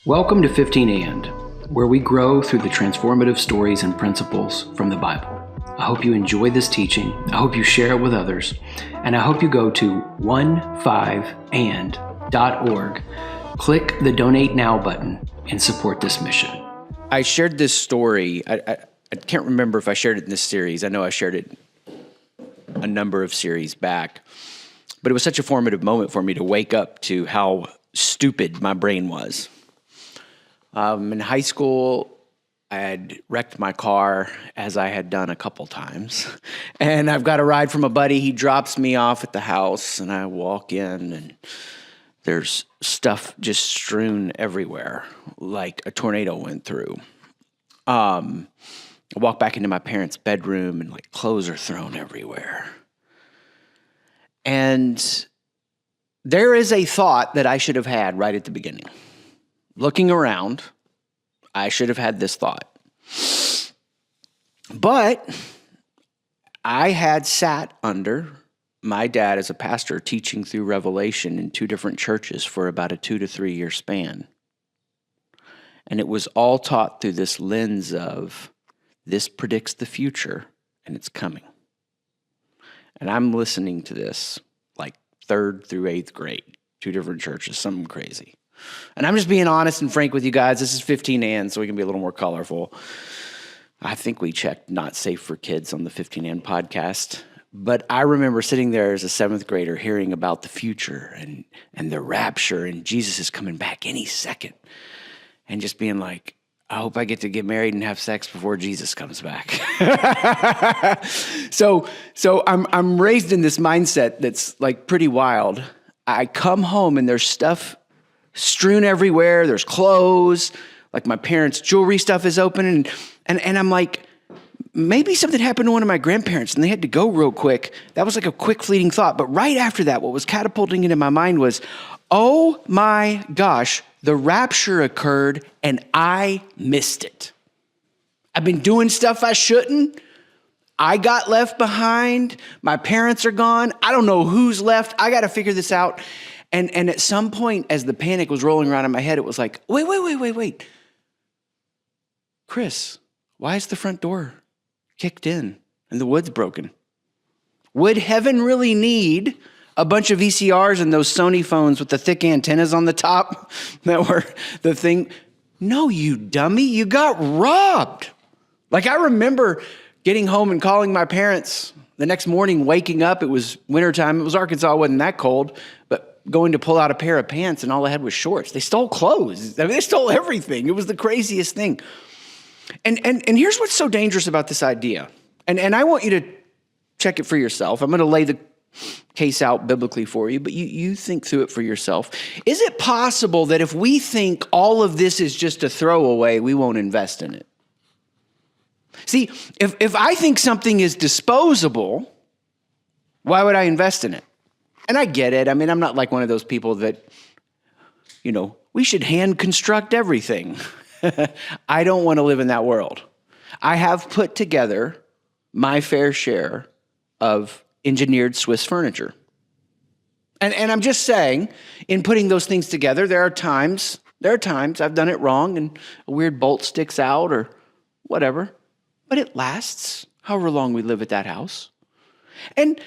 Welcome to 15 And, where we grow through the transformative stories and principles from the Bible. I hope you enjoy this teaching. I hope you share it with others. And I hope you go to 15and.org, click the Donate Now button, and support this mission. I shared this story. I can't remember if I shared it in this series. I know I shared it a number of series back. But it was such a formative moment for me to wake up to how stupid my brain was. In high school, I had wrecked my car, as I had done a couple times. And I've got a ride from a buddy. He drops me off at the house, and I walk in, and there's stuff just strewn everywhere, like a tornado went through. I walk back into my parents' bedroom, and like clothes are thrown everywhere. And there is a thought that I should have had right at the beginning. Looking around, I should have had this thought. But I had sat under my dad as a pastor teaching through Revelation in two different churches for about a 2 to 3 year span. And it was all taught through this lens of this predicts the future and it's coming. And I'm listening to this like 3rd through 8th grade, 2 different churches, something crazy. And I'm just being honest and frank with you guys. This is 15 And, so we can be a little more colorful. I think we checked not safe for kids on the 15 And podcast. But I remember sitting there as a 7th grader hearing about the future and the rapture and Jesus is coming back any second. And just being like, I hope I get to get married and have sex before Jesus comes back. So I'm raised in this mindset that's like pretty wild. I come home and there's stuff strewn everywhere. There's clothes, like my parents' jewelry stuff is open. And I'm like, maybe something happened to one of my grandparents and they had to go real quick. That was like a quick fleeting thought. But right after that, what was catapulting into my mind was, oh my gosh, the rapture occurred and I missed it. I've been doing stuff I shouldn't. I got left behind. My parents are gone. I don't know who's left. I got to figure this out. And at some point, as the panic was rolling around in my head, it was like, wait. Chris, why is the front door kicked in and the wood's broken? Would heaven really need a bunch of VCRs and those Sony phones with the thick antennas on the top that were the thing? No, you dummy, you got robbed. Like I remember getting home and calling my parents the next morning, waking up. It was wintertime. It was Arkansas. It wasn't that cold, but going to pull out a pair of pants and all I had was shorts. They stole clothes. I mean, they stole everything. It was the craziest thing. And here's what's so dangerous about this idea. And I want you to check it for yourself. I'm going to lay the case out biblically for you, but you think through it for yourself. Is it possible that if we think all of this is just a throwaway, we won't invest in it? See, if I think something is disposable, why would I invest in it? And I get it. I mean, I'm not like one of those people that, we should hand construct everything. I don't want to live in that world. I have put together my fair share of engineered Swiss furniture. And I'm just saying, in putting those things together, there are times I've done it wrong and a weird bolt sticks out or whatever. But it lasts however long we live at that house. And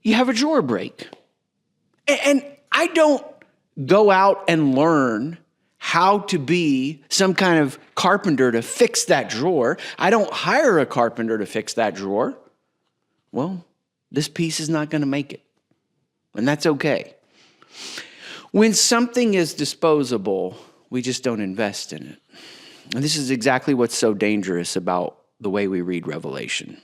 you have a drawer break. And I don't go out and learn how to be some kind of carpenter to fix that drawer. I don't hire a carpenter to fix that drawer. Well, this piece is not going to make it. And that's okay. When something is disposable, we just don't invest in it. And this is exactly what's so dangerous about the way we read Revelation.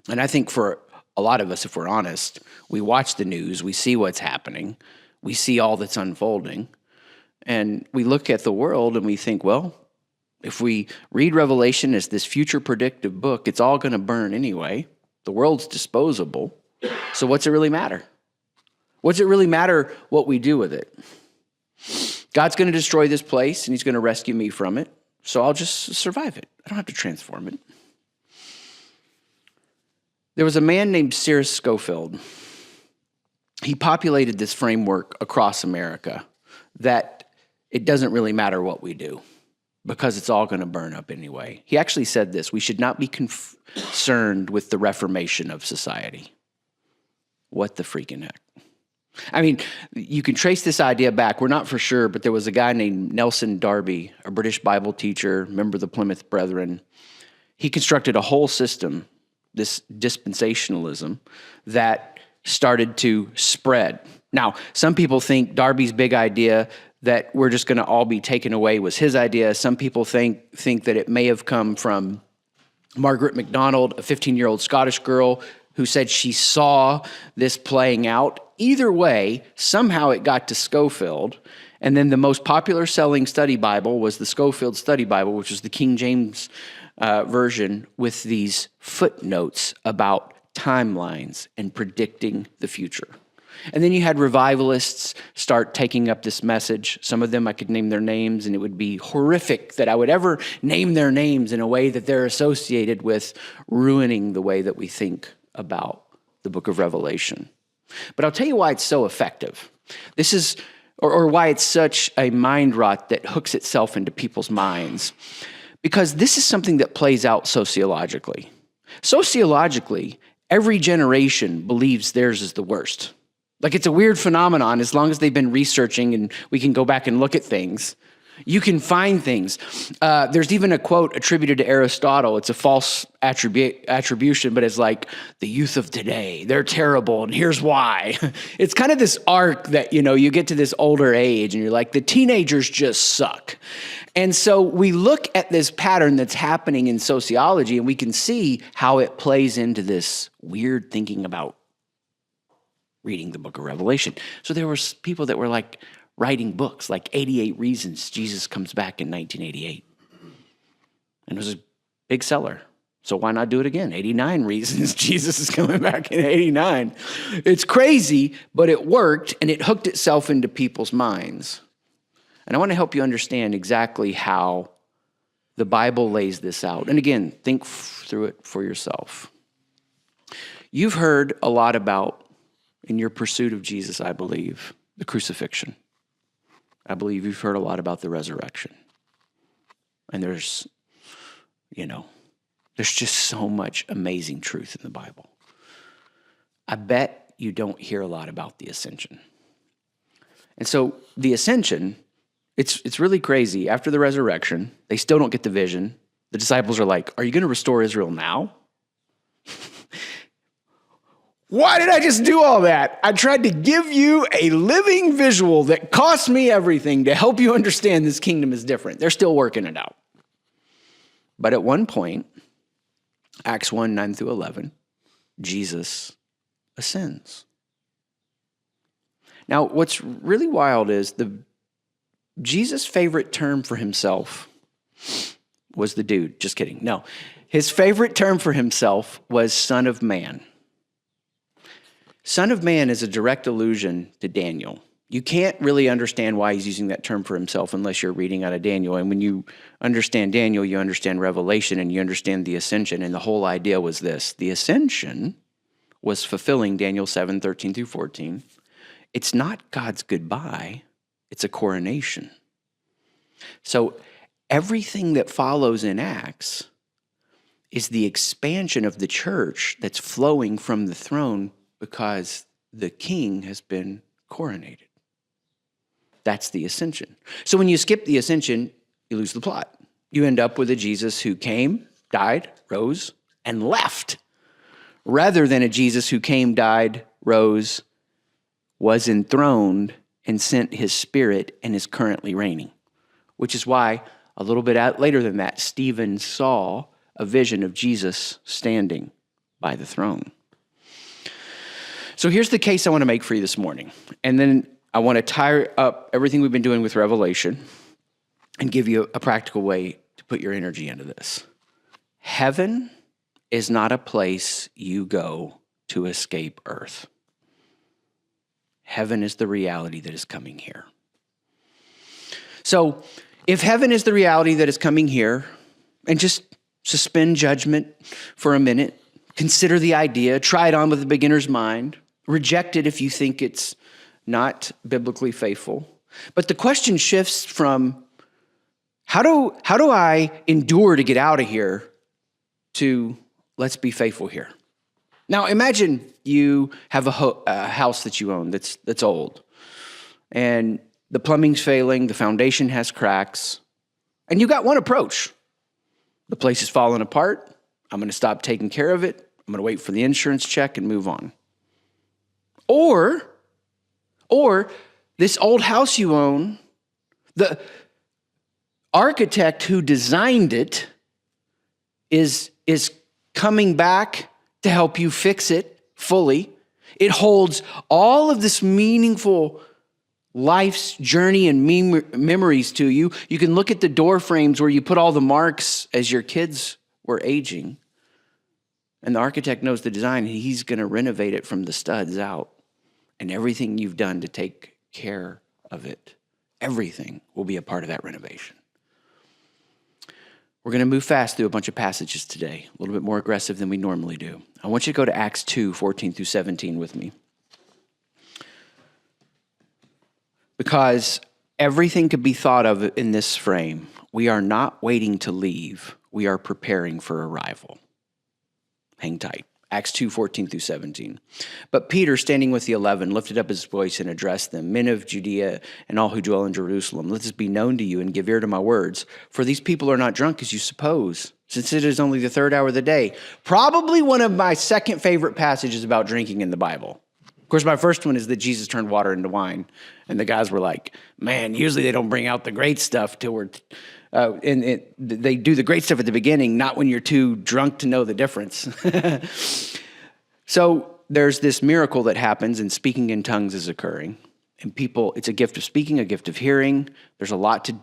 And I think for a lot of us, if we're honest, we watch the news, we see what's happening, we see all that's unfolding, and we look at the world and we think, well, if we read Revelation as this future predictive book, it's all going to burn anyway. The world's disposable. So what's it really matter? What's it really matter what we do with it? God's going to destroy this place and he's going to rescue me from it. So I'll just survive it. I don't have to transform it. There was a man named Cyrus Scofield. He populated this framework across America that it doesn't really matter what we do because it's all going to burn up anyway. He actually said this: we should not be concerned with the reformation of society. What the freaking heck? I mean, you can trace this idea back. We're not for sure, but there was a guy named Nelson Darby, a British Bible teacher, member of the Plymouth Brethren. He constructed a whole system, this dispensationalism, that started to spread. Now, some people think Darby's big idea that we're just going to all be taken away was his idea. Some people think that it may have come from Margaret MacDonald, a 15-year-old Scottish girl who said she saw this playing out. Either way, somehow it got to Scofield, and then the most popular selling study Bible was the Scofield Study Bible, which is the King James version with these footnotes about timelines and predicting the future. And then you had revivalists start taking up this message. Some of them I could name their names, and it would be horrific that I would ever name their names in a way that they're associated with ruining the way that we think about the book of Revelation. But I'll tell you why it's so effective. This is, or why it's such a mind rot that hooks itself into people's minds. Because this is something that plays out sociologically. Sociologically, every generation believes theirs is the worst. Like, it's a weird phenomenon. As long as they've been researching and we can go back and look at things, you can find things. There's even a quote attributed to Aristotle. It's a false attribution, but it's like, the youth of today, they're terrible, and here's why. It's kind of this arc that, you get to this older age, and you're like, the teenagers just suck. And so we look at this pattern that's happening in sociology, and we can see how it plays into this weird thinking about reading the book of Revelation. So there were people that were like writing books, like 88 Reasons Jesus Comes Back in 1988. And it was a big seller. So why not do it again? 89 Reasons Jesus is Coming Back in 89. It's crazy, but it worked, and it hooked itself into people's minds. And I want to help you understand exactly how the Bible lays this out. And again, think through it for yourself. You've heard a lot about, in your pursuit of Jesus, I believe, the crucifixion. I believe you've heard a lot about the resurrection. And there's just so much amazing truth in the Bible. I bet you don't hear a lot about the ascension. And so the ascension, it's really crazy. After the resurrection, they still don't get the vision. The disciples are like, are you going to restore Israel now? Why did I just do all that? I tried to give you a living visual that cost me everything to help you understand this kingdom is different. They're still working it out. But at one point, Acts 1, 9 through 11, Jesus ascends. Now, what's really wild is Jesus' favorite term for himself was the dude. Just kidding. No. His favorite term for himself was Son of Man. Son of Man is a direct allusion to Daniel. You can't really understand why he's using that term for himself unless you're reading out of Daniel. And when you understand Daniel, you understand Revelation, and you understand the ascension. And the whole idea was this. The ascension was fulfilling Daniel 7, 13 through 14. It's not God's goodbye. It's a coronation. So everything that follows in Acts is the expansion of the church that's flowing from the throne because the king has been coronated. That's the ascension. So when you skip the ascension, you lose the plot. You end up with a Jesus who came, died, rose, and left, rather than a Jesus who came, died, rose, was enthroned, and sent his spirit and is currently reigning. Which is why a little bit later than that, Stephen saw a vision of Jesus standing by the throne. So here's the case I want to make for you this morning. And then I want to tie up everything we've been doing with Revelation and give you a practical way to put your energy into this. Heaven is not a place you go to escape earth. Heaven is the reality that is coming here. So if heaven is the reality that is coming here, and just suspend judgment for a minute, consider the idea, try it on with a beginner's mind, reject it if you think it's not biblically faithful. But the question shifts from how do I endure to get out of here to let's be faithful here. Now imagine you have a house that you own that's old, and the plumbing's failing, the foundation has cracks, and you got one approach. The place is falling apart. I'm going to stop taking care of it. I'm going to wait for the insurance check and move on. Or this old house you own, the architect who designed it is coming back to help you fix it fully. It holds all of this meaningful life's journey and memories to you. You can look at the door frames where you put all the marks as your kids were aging. And the architect knows the design, and he's going to renovate it from the studs out. And everything you've done to take care of it, everything will be a part of that renovation. We're going to move fast through a bunch of passages today, a little bit more aggressive than we normally do. I want you to go to Acts 2, 14 through 17 with me. Because everything could be thought of in this frame. We are not waiting to leave. We are preparing for arrival. Hang tight. Acts 2, 14 through 17. But Peter, standing with the 11, lifted up his voice and addressed them, "Men of Judea and all who dwell in Jerusalem, let this be known to you and give ear to my words. For these people are not drunk as you suppose, since it is only the third hour of the day." Probably one of my second favorite passages about drinking in the Bible. Of course, my first one is that Jesus turned water into wine. And the guys were like, man, usually they don't bring out the great stuff till we're... they do the great stuff at the beginning, not when you're too drunk to know the difference. So there's this miracle that happens, and speaking in tongues is occurring. And people, it's a gift of speaking, a gift of hearing. There's a lot to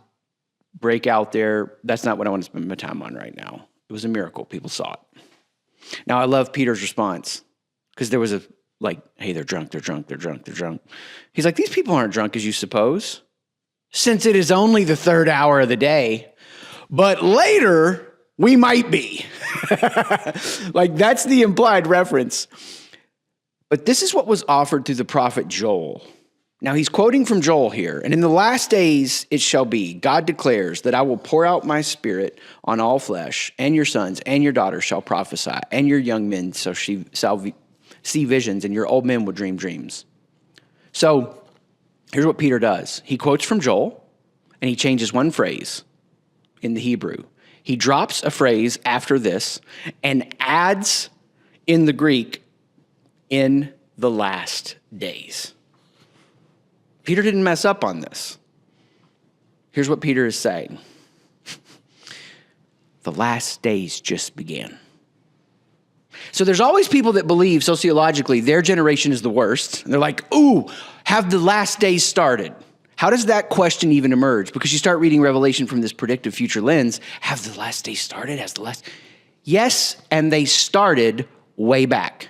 break out there. That's not what I want to spend my time on right now. It was a miracle. People saw it. Now, I love Peter's response, because there was hey, they're drunk, they're drunk, they're drunk, they're drunk. He's like, these people aren't drunk as you suppose, since it is only the third hour of the day, but later we might be. That's the implied reference. But this is what was offered through the prophet Joel. Now he's quoting from Joel here. "And in the last days it shall be, God declares, that I will pour out my spirit on all flesh, and your sons and your daughters shall prophesy, and your young men shall see visions, and your old men will dream dreams." So here's what Peter does. He quotes from Joel, and he changes one phrase in the Hebrew. He drops a phrase after this and adds in the Greek, "in the last days." Peter didn't mess up on this. Here's what Peter is saying. The last days just began. So there's always people that believe sociologically their generation is the worst. And they're like, ooh, have the last days started? How does that question even emerge? Because you start reading Revelation from this predictive future lens. Have the last days started? Yes, and they started way back.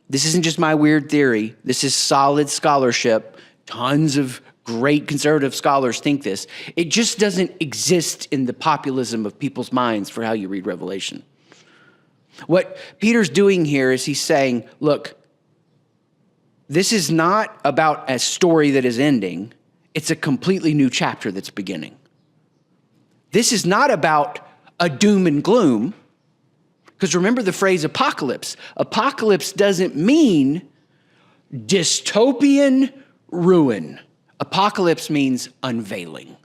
This isn't just my weird theory. This is solid scholarship. Tons of great conservative scholars think this. It just doesn't exist in the populism of people's minds for how you read Revelation. What Peter's doing here is he's saying, look, this is not about a story that is ending. It's a completely new chapter that's beginning. This is not about a doom and gloom. Because remember the phrase apocalypse. Apocalypse doesn't mean dystopian ruin. Apocalypse means unveiling.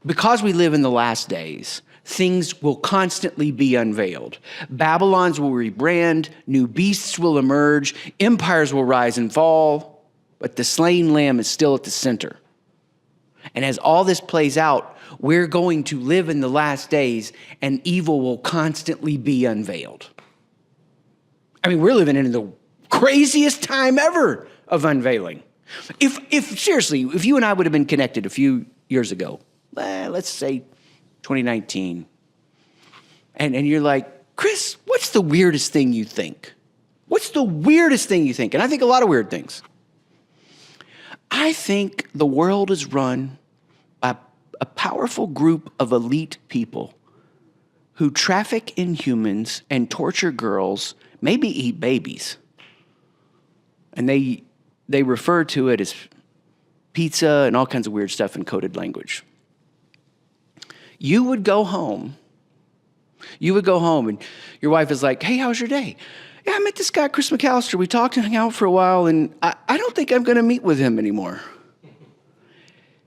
Because we live in the last days, things will constantly be unveiled. Babylons will rebrand, new beasts will emerge, empires will rise and fall, but the slain lamb is still at the center. And as all this plays out, we're going to live in the last days, and evil will constantly be unveiled. I mean, we're living in the craziest time ever of unveiling. If seriously, if you and I would have been connected a few years ago, let's say 2019, and you're like, Chris, what's the weirdest thing you think? What's the weirdest thing you think? And I think a lot of weird things. I think the world is run by a powerful group of elite people who traffic in humans and torture girls, maybe eat babies. And they refer to it as pizza and all kinds of weird stuff in coded language. You would go home and your wife is like, hey, how's your day? Yeah, I met this guy, Chris McAllister. We talked and hung out for a while, and I don't think I'm going to meet with him anymore.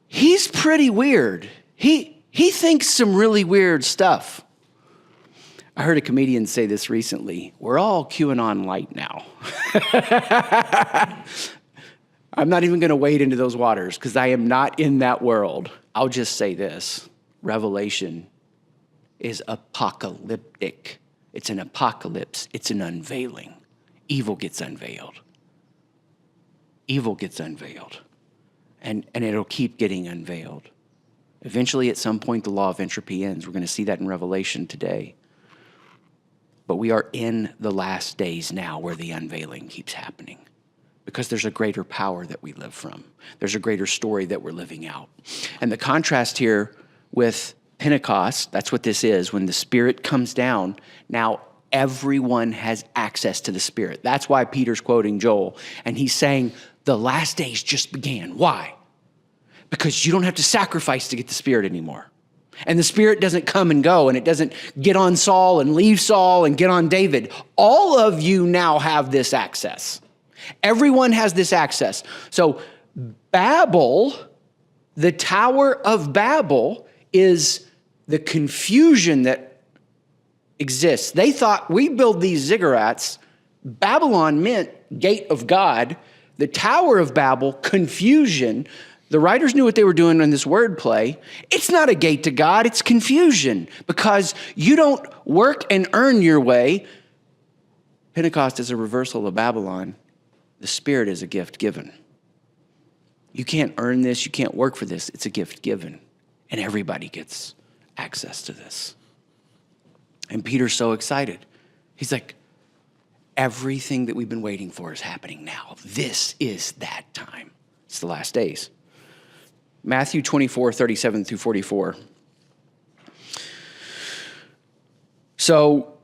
He's pretty weird. He thinks some really weird stuff. I heard a comedian say this recently. We're all QAnon light now. I'm not even going to wade into those waters because I am not in that world. I'll just say this. Revelation is apocalyptic. It's an apocalypse. It's an unveiling. Evil gets unveiled. Evil gets unveiled. And it'll keep getting unveiled. Eventually, at some point, the law of entropy ends. We're going to see that in Revelation today. But we are in the last days now where the unveiling keeps happening. Because there's a greater power that we live from. There's a greater story that we're living out. And the contrast here with Pentecost, that's what this is. When the Spirit comes down, now everyone has access to the Spirit. That's why Peter's quoting Joel. And he's saying, the last days just began. Why? Because you don't have to sacrifice to get the Spirit anymore. And the Spirit doesn't come and go, and it doesn't get on Saul and leave Saul and get on David. All of you now have this access. Everyone has this access. So Babel, the Tower of Babel, is the confusion that exists. They thought, we build these ziggurats. Babylon meant gate of God. The Tower of Babel, confusion. The writers knew what they were doing in this wordplay. It's not a gate to God, it's confusion because you don't work and earn your way. Pentecost is a reversal of Babylon. The Spirit is a gift given. You can't earn this, you can't work for this. It's a gift given. And everybody gets access to this. And Peter's so excited. He's like, everything that we've been waiting for is happening now. This is that time. It's the last days. Matthew 24:37-44. So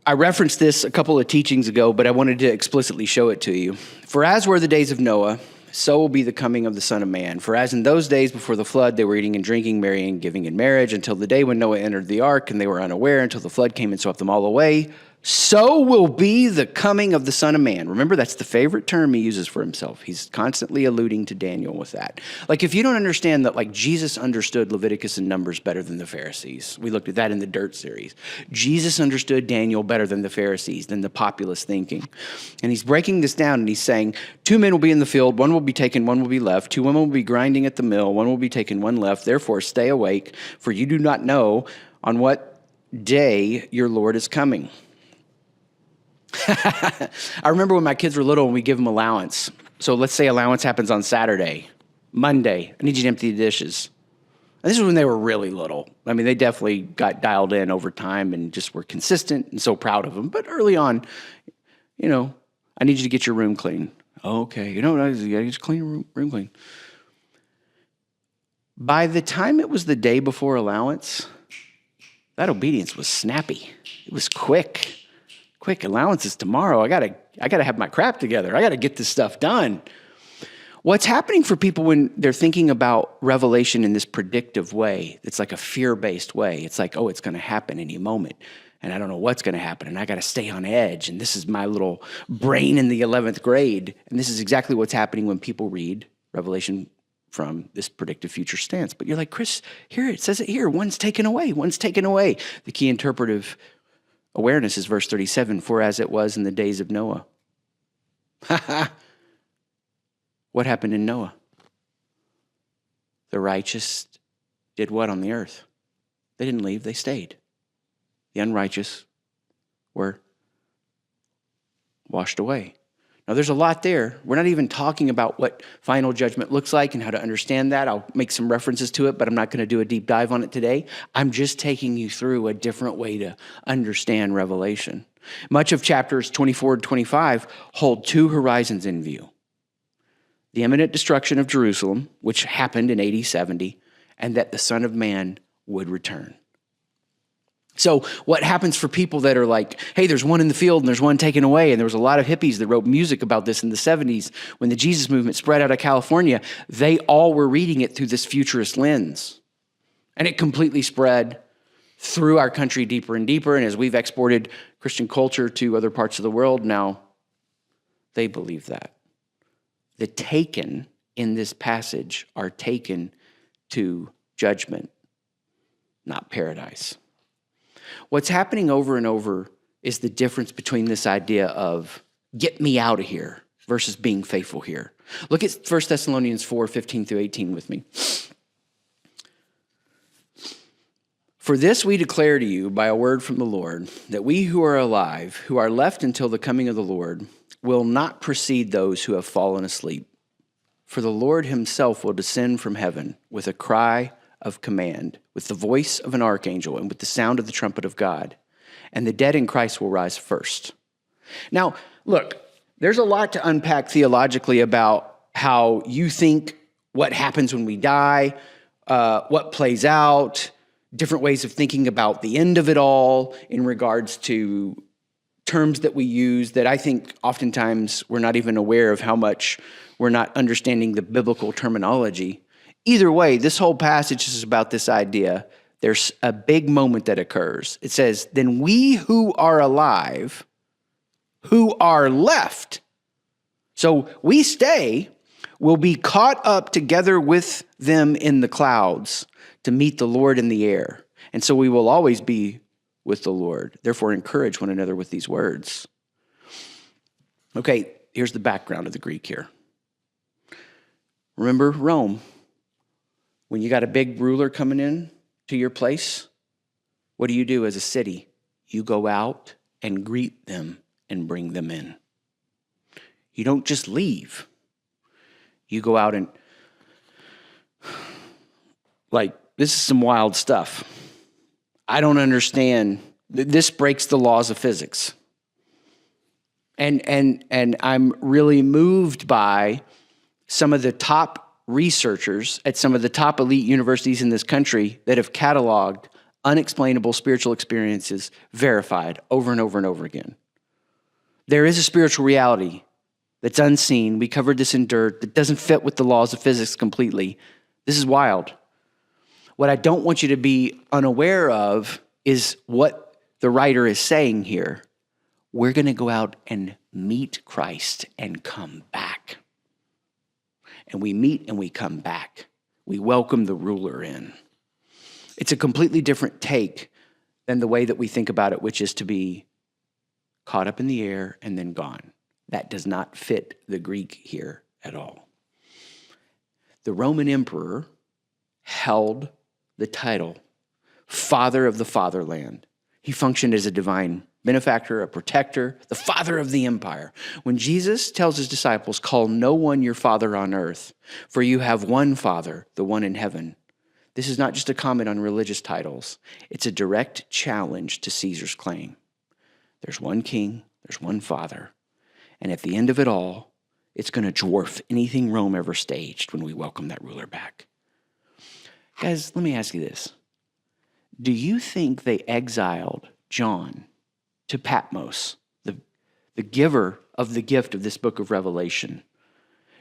I referenced this a couple of teachings ago, but I wanted to explicitly show it to you. For as were the days of Noah, so will be the coming of the Son of Man. For as in those days before the flood, they were eating and drinking, marrying, giving in marriage, until the day when Noah entered the ark, and they were unaware until the flood came and swept them all away. So will be the coming of the Son of Man. Remember, that's the favorite term he uses for himself. He's constantly alluding to Daniel with that. Like, if you don't understand that, like, Jesus understood Leviticus and Numbers better than the Pharisees. We looked at that in the Dirt series. Jesus understood Daniel better than the Pharisees, than the populist thinking. And he's breaking this down, and he's saying, 2 men will be in the field, one will be taken, one will be left. 2 women will be grinding at the mill, one will be taken, one left. Therefore, stay awake, for you do not know on what day your Lord is coming. I remember when my kids were little and we give them allowance. So let's say allowance happens on Saturday. Monday, I need you to empty the dishes. And this is when they were really little. I mean, they definitely got dialed in over time and just were consistent and so proud of them. But early on, you know, I need you to get your room clean. Okay, you know what? You got to just clean your room clean. By the time it was the day before allowance, that obedience was snappy. It was quick. Quick, allowance is tomorrow. I gotta have my crap together. I gotta get this stuff done. What's happening for people when they're thinking about Revelation in this predictive way? It's like a fear-based way. It's like, oh, it's gonna happen any moment. And I don't know what's gonna happen. And I gotta stay on edge. And this is my little brain in the 11th grade. And this is exactly what's happening when people read Revelation from this predictive future stance. But you're like, Chris, here, it says it here. One's taken away. One's taken away. The key interpretive awareness is verse 37, for as it was in the days of Noah. What happened in Noah? The righteous did what on the earth? They didn't leave, they stayed. The unrighteous were washed away. Now, there's a lot there. We're not even talking about what final judgment looks like and how to understand that. I'll make some references to it, but I'm not going to do a deep dive on it today. I'm just taking you through a different way to understand Revelation. Much of chapters 24 and 25 hold 2 horizons in view. The imminent destruction of Jerusalem, which happened in AD 70, and that the Son of Man would return. So what happens for people that are like, hey, there's one in the field and there's one taken away, and there was a lot of hippies that wrote music about this in the 70s when the Jesus movement spread out of California, they all were reading it through this futurist lens. And it completely spread through our country deeper and deeper, and as we've exported Christian culture to other parts of the world, now they believe that. The taken in this passage are taken to judgment, not paradise. What's happening over and over is the difference between this idea of get me out of here versus being faithful here. Look at 1 Thessalonians 4:15-18 with me. For this we declare to you by a word from the Lord, that we who are alive, who are left until the coming of the Lord, will not precede those who have fallen asleep. For the Lord himself will descend from heaven with a cry of command, with the voice of an archangel, and with the sound of the trumpet of God. And the dead in Christ will rise first. Now, look, there's a lot to unpack theologically about how you think what happens when we die, what plays out, different ways of thinking about the end of it all in regards to terms that we use that I think oftentimes we're not even aware of how much we're not understanding the biblical terminology. Either way, this whole passage is about this idea. There's a big moment that occurs. It says, then we who are alive, who are left. So we stay, will be caught up together with them in the clouds to meet the Lord in the air. And so we will always be with the Lord. Therefore, encourage one another with these words. Okay, here's the background of the Greek here. Remember Rome? When you got a big ruler coming in to your place, what do you do as a city? You go out and greet them and bring them in. You don't just leave. You go out and, this is some wild stuff. I don't understand. This breaks the laws of physics. And I'm really moved by some of the top researchers at some of the top elite universities in this country that have cataloged unexplainable spiritual experiences verified over and over and over again. There is a spiritual reality that's unseen. We covered this in dirt that doesn't fit with the laws of physics completely. This is wild. What I don't want you to be unaware of is what the writer is saying here. We're going to go out and meet Christ and come back. And we meet and we come back. We welcome the ruler in. It's a completely different take than the way that we think about it, which is to be caught up in the air and then gone. That does not fit the Greek here at all. The Roman emperor held the title Father of the Fatherland. He functioned as a divine benefactor, a protector, the father of the empire. When Jesus tells his disciples, call no one your father on earth, for you have one Father, the one in heaven. This is not just a comment on religious titles. It's a direct challenge to Caesar's claim. There's one king, there's one father, and at the end of it all, it's going to dwarf anything Rome ever staged when we welcome that ruler back. Guys, let me ask you this. Do you think they exiled John to Patmos, the giver of the gift of this book of Revelation?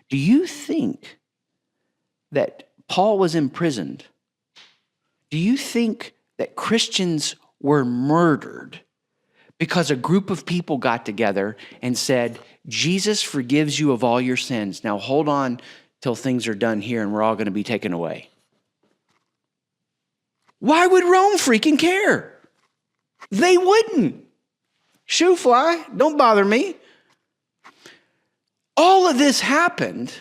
Do you think that Paul was imprisoned? Do you think that Christians were murdered because a group of people got together and said, Jesus forgives you of all your sins. Now hold on till things are done here and we're all going to be taken away? Why would Rome freaking care? They wouldn't. Shoo fly, don't bother me. All of this happened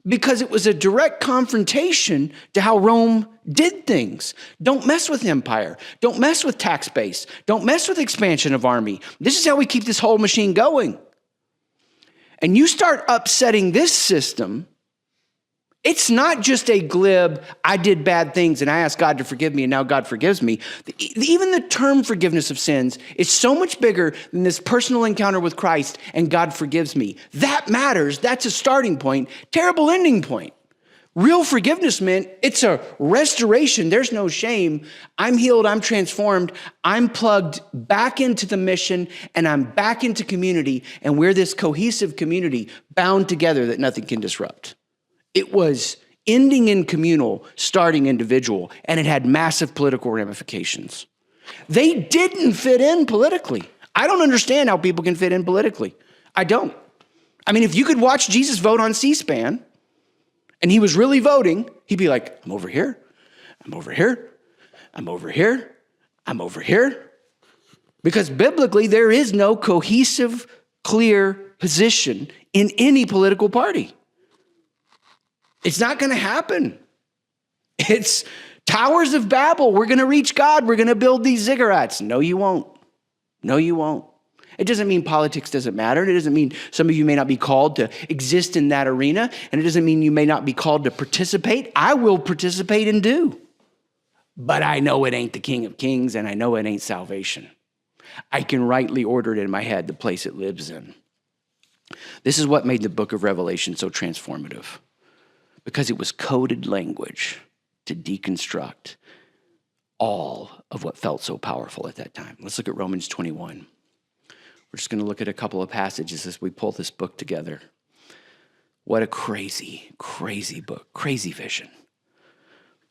because it was a direct confrontation to how Rome did things. Don't mess with empire. Don't mess with tax base. Don't mess with expansion of army. This is how we keep this whole machine going. And you start upsetting this system, it's not just a glib, I did bad things and I asked God to forgive me and now God forgives me. Even the term forgiveness of sins is so much bigger than this personal encounter with Christ and God forgives me. That matters. That's a starting point. Terrible ending point. Real forgiveness meant it's a restoration. There's no shame. I'm healed. I'm transformed. I'm plugged back into the mission, and I'm back into community. And we're this cohesive community bound together that nothing can disrupt. It was ending in communal, starting individual, and it had massive political ramifications. They didn't fit in politically. I don't understand how people can fit in politically. I don't. I mean, if you could watch Jesus vote on C-SPAN, and he was really voting, he'd be like, I'm over here, I'm over here, I'm over here, I'm over here. Because biblically, there is no cohesive, clear position in any political party. It's not going to happen. It's Towers of Babel. We're going to reach God. We're going to build these ziggurats. No, you won't. No, you won't. It doesn't mean politics doesn't matter. It doesn't mean some of you may not be called to exist in that arena. And it doesn't mean you may not be called to participate. I will participate and do. But I know it ain't the King of Kings, and I know it ain't salvation. I can rightly order it in my head, the place it lives in. This is what made the book of Revelation so transformative, because it was coded language to deconstruct all of what felt so powerful at that time. Let's look at Romans 21. We're just going to look at a couple of passages as we pull this book together. What a crazy, crazy book, crazy vision.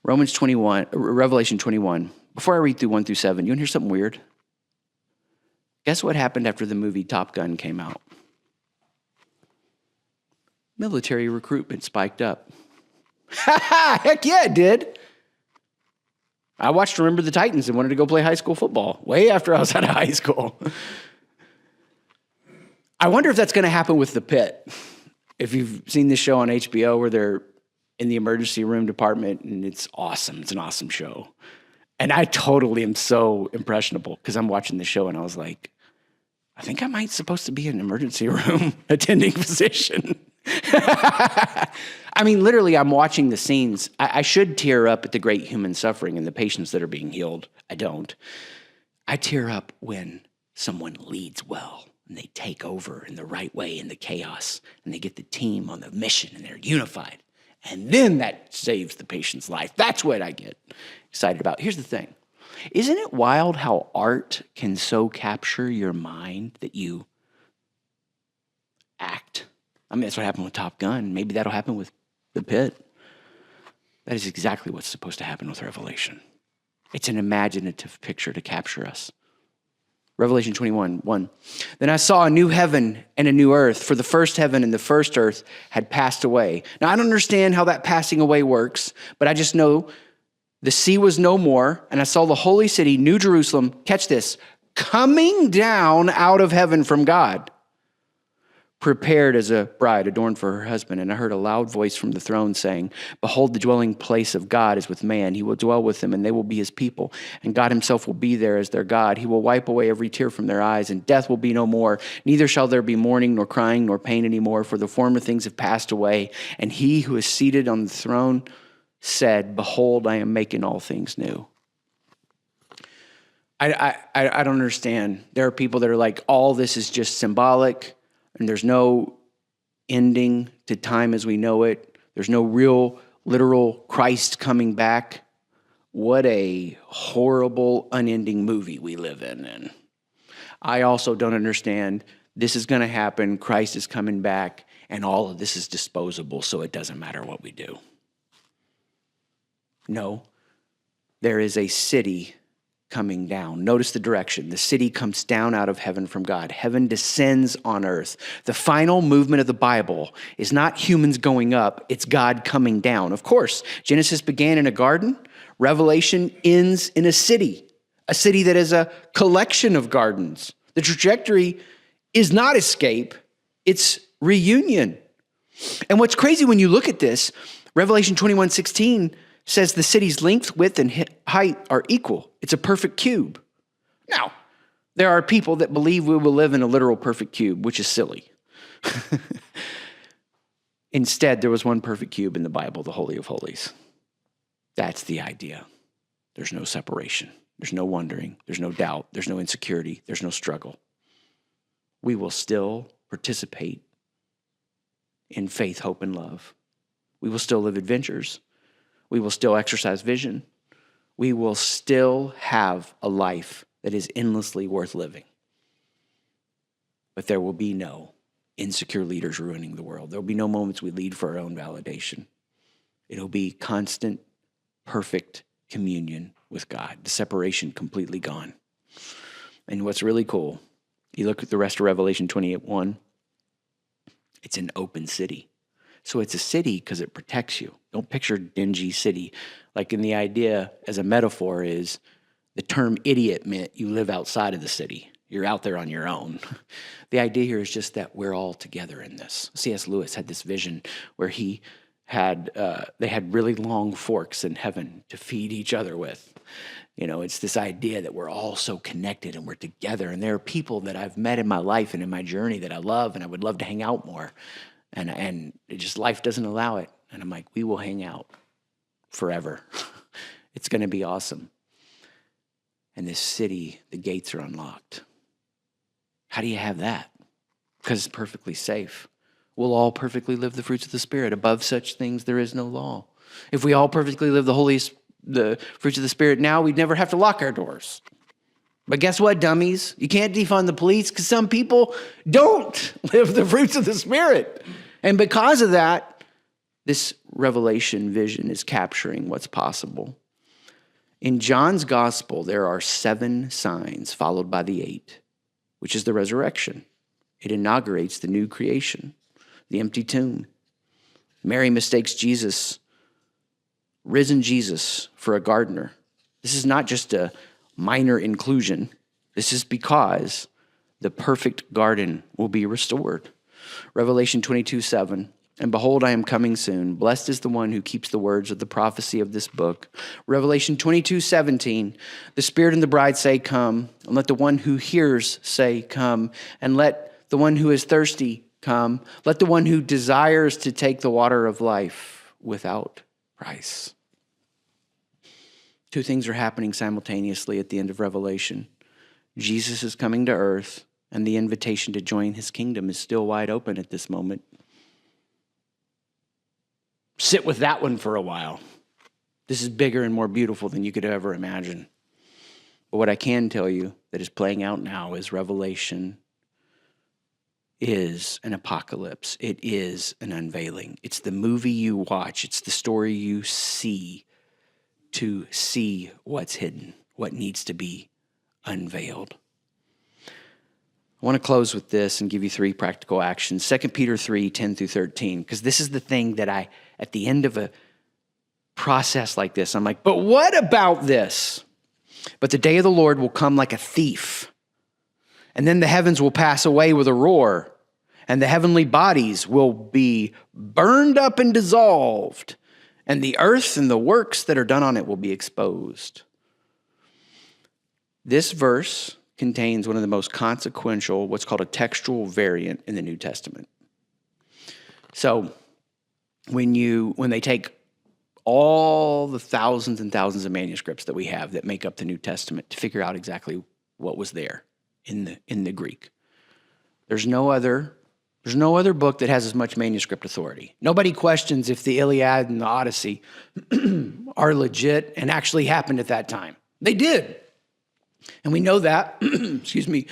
Revelation 21. Before I read through 1 through 7, you want to hear something weird? Guess what happened after the movie Top Gun came out? Military recruitment spiked up. Heck yeah, it did. I watched Remember the Titans and wanted to go play high school football way after I was out of high school. I wonder if that's going to happen with The Pit. If you've seen this show on HBO where they're in the emergency room department, and it's awesome. It's an awesome show. And I totally am so impressionable because I'm watching the show and I was like, I think I might supposed to be in an emergency room attending physician. I mean, literally, I'm watching the scenes. I should tear up at the great human suffering and the patients that are being healed. I don't. I tear up when someone leads well and they take over in the right way in the chaos and they get the team on the mission and they're unified. And then that saves the patient's life. That's what I get excited about. Here's the thing. Isn't it wild how art can so capture your mind that you act? I mean, that's what happened with Top Gun. Maybe that'll happen with The Pit. That is exactly what's supposed to happen with Revelation. It's an imaginative picture to capture us. Revelation 21:1. Then I saw a new heaven and a new earth, for the first heaven and the first earth had passed away. Now, I don't understand how that passing away works, but I just know the sea was no more, and I saw the holy city, New Jerusalem, catch this, coming down out of heaven from God, prepared as a bride adorned for her husband. And I heard a loud voice from the throne saying, behold, the dwelling place of God is with man. He will dwell with them, and they will be his people. And God himself will be there as their God. He will wipe away every tear from their eyes, and death will be no more. Neither shall there be mourning, nor crying, nor pain anymore, for the former things have passed away. And he who is seated on the throne said, behold, I am making all things new. I don't understand. There are people that are like, all this is just symbolic, and there's no ending to time as we know it. There's no real, literal Christ coming back. What a horrible, unending movie we live in. And I also don't understand, this is going to happen, Christ is coming back, and all of this is disposable, so it doesn't matter what we do. No, there is a city coming down. Notice the direction. The city comes down out of heaven from God. Heaven descends on earth. The final movement of the Bible is not humans going up, it's God coming down. Of course, Genesis began in a garden. Revelation ends in a city that is a collection of gardens. The trajectory is not escape, it's reunion. And what's crazy when you look at this, Revelation 21:16 says the city's length, width, and height are equal. It's a perfect cube. Now, there are people that believe we will live in a literal perfect cube, which is silly. Instead, there was one perfect cube in the Bible, the Holy of Holies. That's the idea. There's no separation. There's no wondering. There's no doubt. There's no insecurity. There's no struggle. We will still participate in faith, hope, and love. We will still live adventures. We will still exercise vision. We will still have a life that is endlessly worth living. But there will be no insecure leaders ruining the world. There will be no moments we lead for our own validation. It'll be constant, perfect communion with God. The separation completely gone. And what's really cool, you look at the rest of Revelation 28:1, it's an open city. So it's a city because it protects you. Don't picture a dingy city. Like in the idea as a metaphor is the term idiot meant you live outside of the city. You're out there on your own. The idea here is just that we're all together in this. C.S. Lewis had this vision where they had really long forks in heaven to feed each other with. It's this idea that we're all so connected and we're together. And there are people that I've met in my life and in my journey that I love and I would love to hang out more. And it just life doesn't allow it. And I'm like, we will hang out forever. It's going to be awesome. And this city, the gates are unlocked. How do you have that? Because it's perfectly safe. We'll all perfectly live the fruits of the Spirit. Above such things, there is no law. If we all perfectly live the fruits of the Spirit now, we'd never have to lock our doors. But guess what, dummies? You can't defund the police because some people don't live the fruits of the Spirit. And because of that, this Revelation vision is capturing what's possible. In John's gospel, there are 7 signs followed by the 8, which is the resurrection. It inaugurates the new creation, the empty tomb. Mary mistakes Jesus, risen Jesus, for a gardener. This is not just a minor inclusion. This is because the perfect garden will be restored. Revelation 22:7. And behold, I am coming soon. Blessed is the one who keeps the words of the prophecy of this book. Revelation 22:17. The Spirit and the bride say, come. And let the one who hears say, come. And let the one who is thirsty come. Let the one who desires to take the water of life without price. 2 things are happening simultaneously at the end of Revelation. Jesus is coming to earth, and the invitation to join his kingdom is still wide open at this moment. Sit with that one for a while. This is bigger and more beautiful than you could ever imagine. But what I can tell you that is playing out now is Revelation is an apocalypse. It is an unveiling. It's the movie you watch. It's the story you see to see what's hidden, what needs to be unveiled. I want to close with this and give you 3 practical actions. 2 Peter 3:10-13, because this is the thing that at the end of a process like this, I'm like, but what about this? But the day of the Lord will come like a thief, and then the heavens will pass away with a roar, and the heavenly bodies will be burned up and dissolved, and the earth and the works that are done on it will be exposed. This verse contains one of the most consequential, what's called a textual variant in the New Testament. So when they take all the thousands and thousands of manuscripts that we have that make up the New Testament to figure out exactly what was there in the Greek, there's no other book that has as much manuscript authority. Nobody questions if the Iliad and the Odyssey are legit and actually happened at that time. They did. And we know that, excuse me,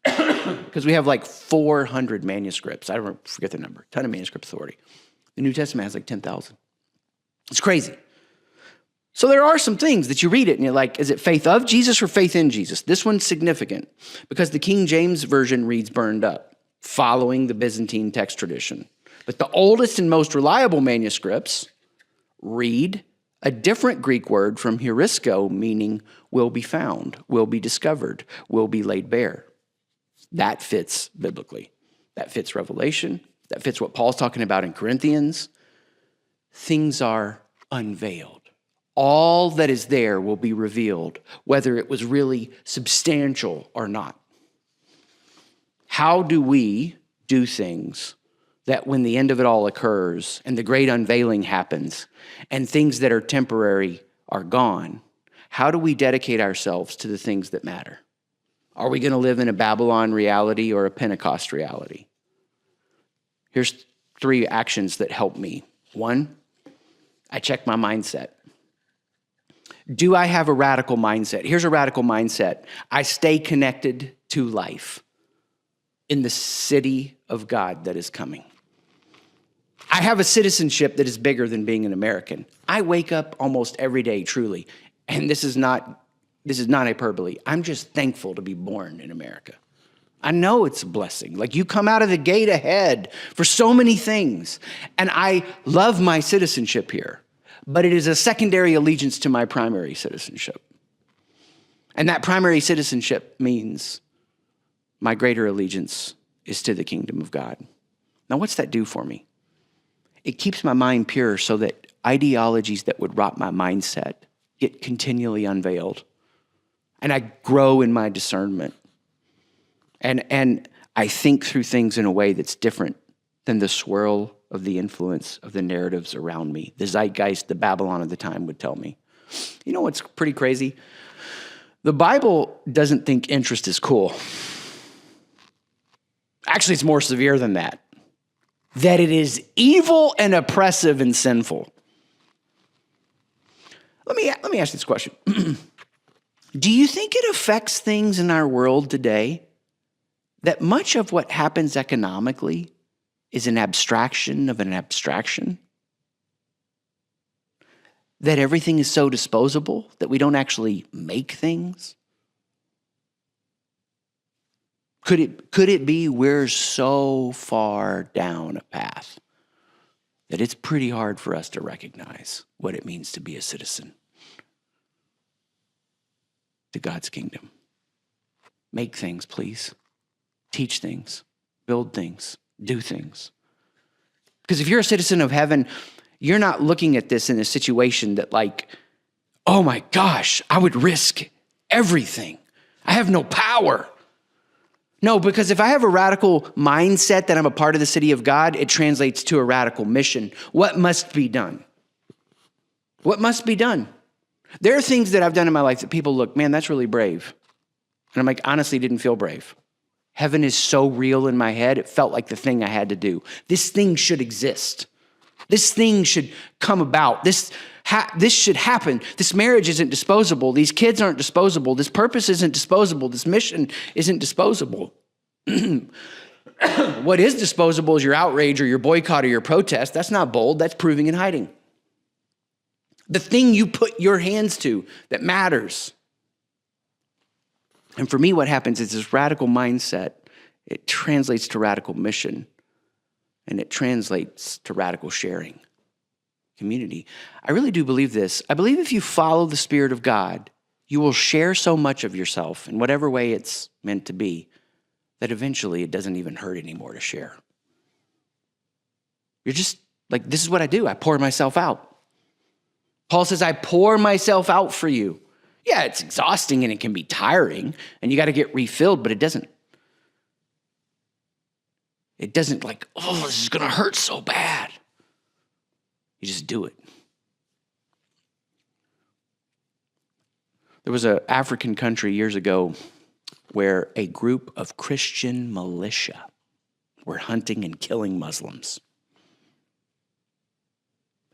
because we have like 400 manuscripts. I don't forget the number, ton of manuscript authority. The New Testament has like 10,000. It's crazy. So there are some things that you read it and you're like, is it faith of Jesus or faith in Jesus? This one's significant because the King James Version reads burned up, following the Byzantine text tradition. But the oldest and most reliable manuscripts read a different Greek word from heurisco, meaning will be found, will be discovered, will be laid bare. That fits biblically. That fits Revelation. That fits what Paul's talking about in Corinthians. Things are unveiled. All that is there will be revealed, whether it was really substantial or not. How do we do things that when the end of it all occurs and the great unveiling happens and things that are temporary are gone, how do we dedicate ourselves to the things that matter? Are we going to live in a Babylon reality or a Pentecost reality? Here's 3 actions that help me One, I check my mindset. Do I have a radical mindset? Here's a radical mindset. I stay connected to life in the city of God that is coming. I have a citizenship that is bigger than being an American. I wake up almost every day, truly, and this is not hyperbole. I'm just thankful to be born in America. I know it's a blessing. Like, you come out of the gate ahead for so many things, and I love my citizenship here, but it is a secondary allegiance to my primary citizenship. And that primary citizenship means my greater allegiance is to the kingdom of God. Now, what's that do for me? It keeps my mind pure so that ideologies that would rot my mindset get continually unveiled. And I grow in my discernment. And I think through things in a way that's different than the swirl of the influence of the narratives around me. The zeitgeist, the Babylon of the time would tell me. You know what's pretty crazy? The Bible doesn't think interest is cool. Actually, it's more severe than that. That it is evil and oppressive and sinful. Let me ask this question. Do you think it affects things in our world today that much of what happens economically is an abstraction of an abstraction? That everything is so disposable that we don't actually make things? Could it be we're so far down a path that it's pretty hard for us to recognize what it means to be a citizen to God's kingdom? Make things, please. Teach things. Build things. Do things. Because if you're a citizen of heaven, you're not looking at this in a situation that, like, oh my gosh, I would risk everything. I have no power. No, because if I have a radical mindset that I'm a part of the city of God, it translates to a radical mission. What must be done? What must be done? There are things that I've done in my life that people look, man, that's really brave. And I'm like, honestly, didn't feel brave. Heaven is so real in my head, it felt like the thing I had to do. This thing should exist. This thing should come about. This should happen. This marriage isn't disposable. These kids aren't disposable. This purpose isn't disposable. This mission isn't disposable. What is disposable is your outrage or your boycott or your protest. That's not bold. That's proving and hiding. The thing you put your hands to that matters. And for me, what happens is this radical mindset, it translates to radical mission, and it translates to radical sharing. Community. I really do believe this. I believe if you follow the Spirit of God, you will share so much of yourself in whatever way it's meant to be that eventually it doesn't even hurt anymore to share. You're just like, this is what I do. I pour myself out. Paul says, I pour myself out for you. Yeah, it's exhausting and it can be tiring and you got to get refilled, but it doesn't like, oh, this is going to hurt so bad. You just do it. There was an African country years ago where a group of Christian militia were hunting and killing Muslims.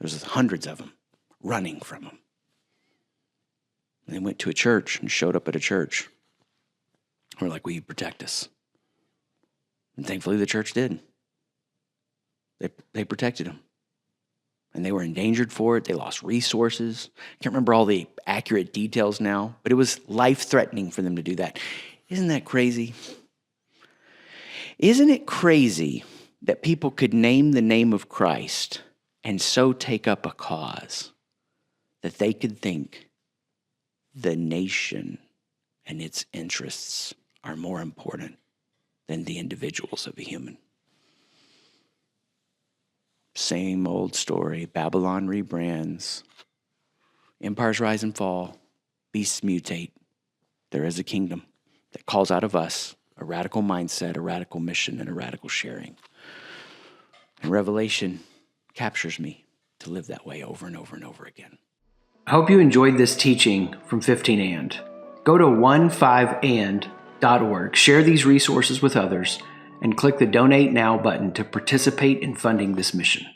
There was hundreds of them running from them. And they went to a church and showed up at a church. We're like, will you protect us? And thankfully the church did. They protected them. And they were endangered for it. They lost resources. Can't remember all the accurate details now, but it was life-threatening for them to do that. Isn't that crazy? Isn't it crazy that people could name the name of Christ and so take up a cause that they could think the nation and its interests are more important than the individuals of a human? Same old story. Babylon rebrands. Empires rise and fall. Beasts mutate. There is a kingdom that calls out of us a radical mindset, a radical mission, and a radical sharing. And Revelation captures me to live that way over and over and over again. I hope you enjoyed this teaching from 15and. Go to 15and.org, share these resources with others, and click the Donate Now button to participate in funding this mission.